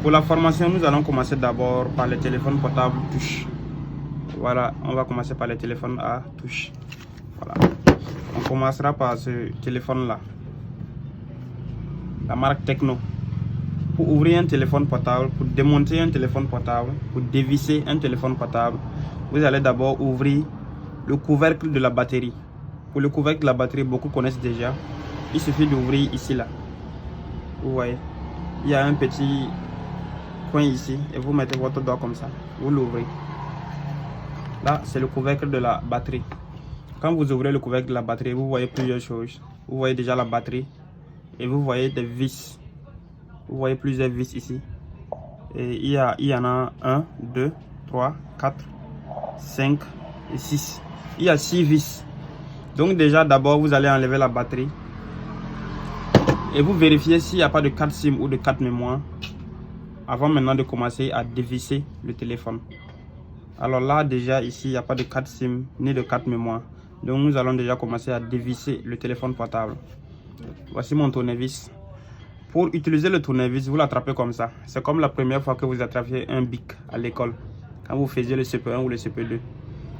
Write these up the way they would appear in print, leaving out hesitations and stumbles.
Pour la formation, nous allons commencer d'abord par les téléphones portables touche. Voilà, on va commencer par les téléphones à touche. Voilà. On commencera par ce téléphone-là. La marque Tecno. Pour ouvrir un téléphone portable, pour démonter un téléphone portable, pour dévisser un téléphone portable, vous allez d'abord ouvrir le couvercle de la batterie. Pour le couvercle de la batterie, beaucoup connaissent déjà. Il suffit d'ouvrir ici, là. Vous voyez, il y a un petit coin ici et vous mettez votre doigt comme ça. Vous l'ouvrez. Là, c'est le couvercle de la batterie. Quand vous ouvrez le couvercle de la batterie, vous voyez plusieurs choses. Vous voyez déjà la batterie et vous voyez des vis. Vous voyez plusieurs vis ici. Et il y en a 1, 2, 3, 4, 5 et 6. Il y a 6 vis. Donc déjà, d'abord, vous allez enlever la batterie. Et vous vérifiez s'il n'y a pas de carte SIM ou de carte mémoire. Avant maintenant de commencer à dévisser le téléphone. Alors là, déjà, ici, il n'y a pas de carte SIM ni de carte mémoire. Donc nous allons déjà commencer à dévisser le téléphone portable. Voici mon tournevis. Pour utiliser le tournevis, vous l'attrapez comme ça. C'est comme la première fois que vous attrapiez un bic à l'école. Quand vous faisiez le CP1 ou le CP2.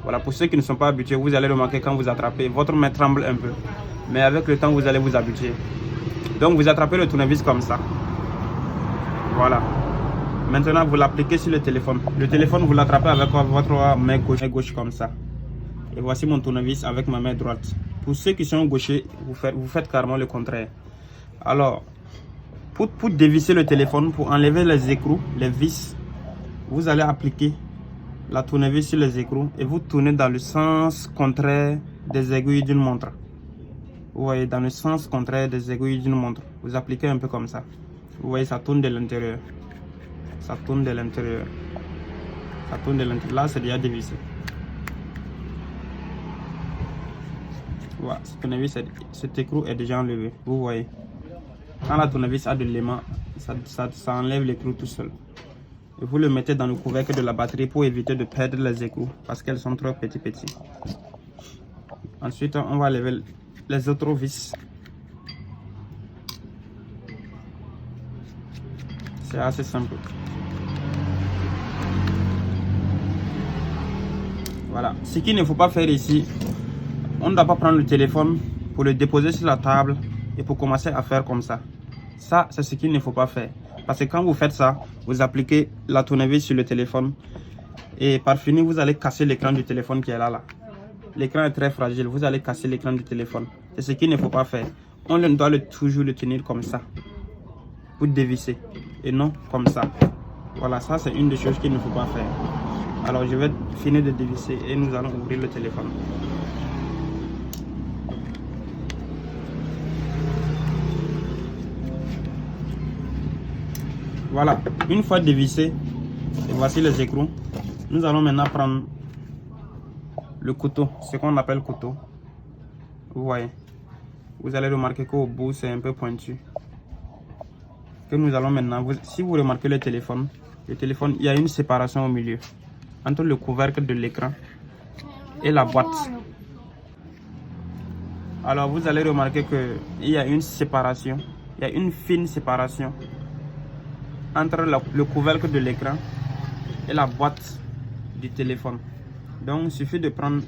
Voilà, pour ceux qui ne sont pas habitués, vous allez remarquer quand vous attrapez, votre main tremble un peu. Mais avec le temps, vous allez vous habituer. Donc vous attrapez le tournevis comme ça. Voilà. Maintenant, vous l'appliquez sur le téléphone. Le téléphone, vous l'attrapez avec votre main gauche comme ça. Et voici mon tournevis avec ma main droite. Pour ceux qui sont gauchers, vous faites carrément le contraire. Alors, pour dévisser le téléphone, pour enlever les écrous, les vis, vous allez appliquer la tournevis sur les écrous et vous tournez dans le sens contraire des aiguilles d'une montre. Vous voyez, dans le sens contraire des aiguilles d'une montre. Vous appliquez un peu comme ça. Vous voyez, ça tourne de l'intérieur. Ça tourne de l'intérieur. Ça tourne de l'intérieur. Là, c'est déjà dévissé. Voilà, cet écrou est déjà enlevé. Vous voyez. Quand la tournevis a de l'aimant, ça enlève l'écrou tout seul. Et vous le mettez dans le couvercle de la batterie pour éviter de perdre les écrous parce qu'elles sont trop petits. Ensuite, on va enlever les autres vis. C'est assez simple. Voilà. Ce qu'il ne faut pas faire ici, on ne doit pas prendre le téléphone pour le déposer sur la table et pour commencer à faire comme ça. Ça, c'est ce qu'il ne faut pas faire. Parce que quand vous faites ça, vous appliquez la tournevis sur le téléphone et par fini, vous allez casser l'écran du téléphone qui est là. L'écran est très fragile, vous allez casser l'écran du téléphone. C'est ce qu'il ne faut pas faire. On doit toujours le tenir comme ça pour dévisser et non comme ça. Voilà, ça c'est une des choses qu'il ne faut pas faire. Alors je vais finir de dévisser et nous allons ouvrir le téléphone. Voilà, une fois dévissé, et voici les écrous. Nous allons maintenant prendre le couteau, ce qu'on appelle couteau. Vous voyez, vous allez remarquer qu'au bout c'est un peu pointu. Que nous allons maintenant, si vous remarquez le téléphone, il y a une séparation au milieu entre le couvercle de l'écran et la boîte. Alors vous allez remarquer qu'il y a une séparation, il y a une fine séparation entre le couvercle de l'écran et la boîte du téléphone. Donc il suffit de prendre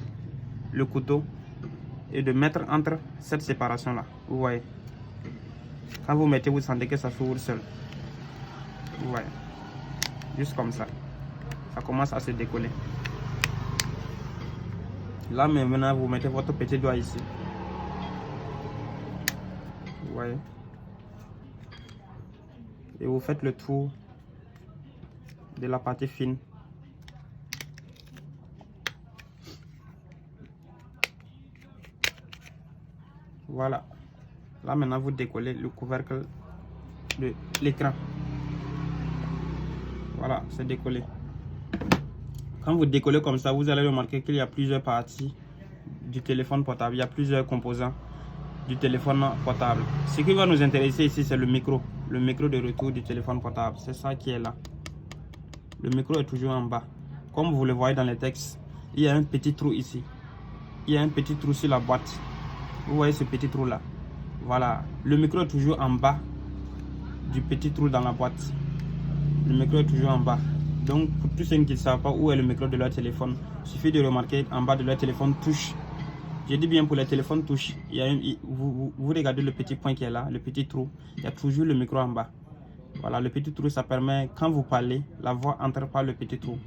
le couteau et de mettre entre cette séparation là. Vous voyez, quand vous mettez, vous sentez que ça s'ouvre seul. Vous voyez, juste comme ça. Ça commence à se décoller. Là maintenant, vous mettez votre petit doigt ici. Vous voyez. Et vous faites le tour de la partie fine. Voilà. Là maintenant, vous décollez le couvercle de l'écran. Voilà, c'est décollé. Quand vous décollez comme ça, vous allez remarquer qu'il y a plusieurs parties du téléphone portable. Il y a plusieurs composants du téléphone portable. Ce qui va nous intéresser ici, c'est le micro de retour du téléphone portable. C'est ça qui est là. Le micro est toujours en bas. Comme vous le voyez dans les textes, il y a un petit trou ici. Il y a un petit trou sur la boîte. Vous voyez ce petit trou là. Voilà. Le micro est toujours en bas du petit trou dans la boîte. le micro est toujours en bas. Donc pour tous ceux qui ne savent pas où est le micro de leur téléphone, il suffit de remarquer en bas de leur téléphone touche. Je dis bien pour les téléphones touche, vous regardez le petit point qui est là, le petit trou, il y a toujours le micro en bas. Voilà, le petit trou, ça permet, quand vous parlez, la voix entre par le petit trou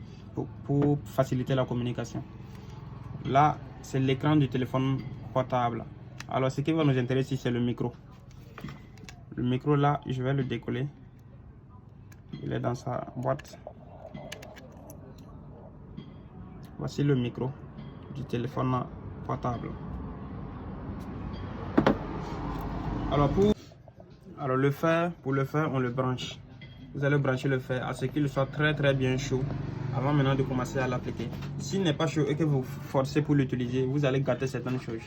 pour faciliter la communication. Là, c'est l'écran du téléphone portable. Alors, ce qui va nous intéresser, c'est le micro. Le micro, là, je vais le décoller. Il est dans sa boîte. Voici le micro du téléphone portable. Alors, le fer, pour le fer, on le branche. Vous allez brancher le fer à ce qu'il soit très bien chaud avant maintenant de commencer à l'appliquer. S'il n'est pas chaud et que vous forcez pour l'utiliser, vous allez gâter certaines choses.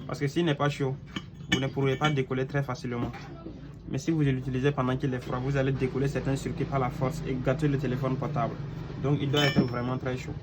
Parce que s'il n'est pas chaud, vous ne pourrez pas décoller très facilement. Mais si vous l'utilisez pendant qu'il est froid, vous allez décoller certains circuits par la force et gâter le téléphone portable. Donc il doit être vraiment très chaud.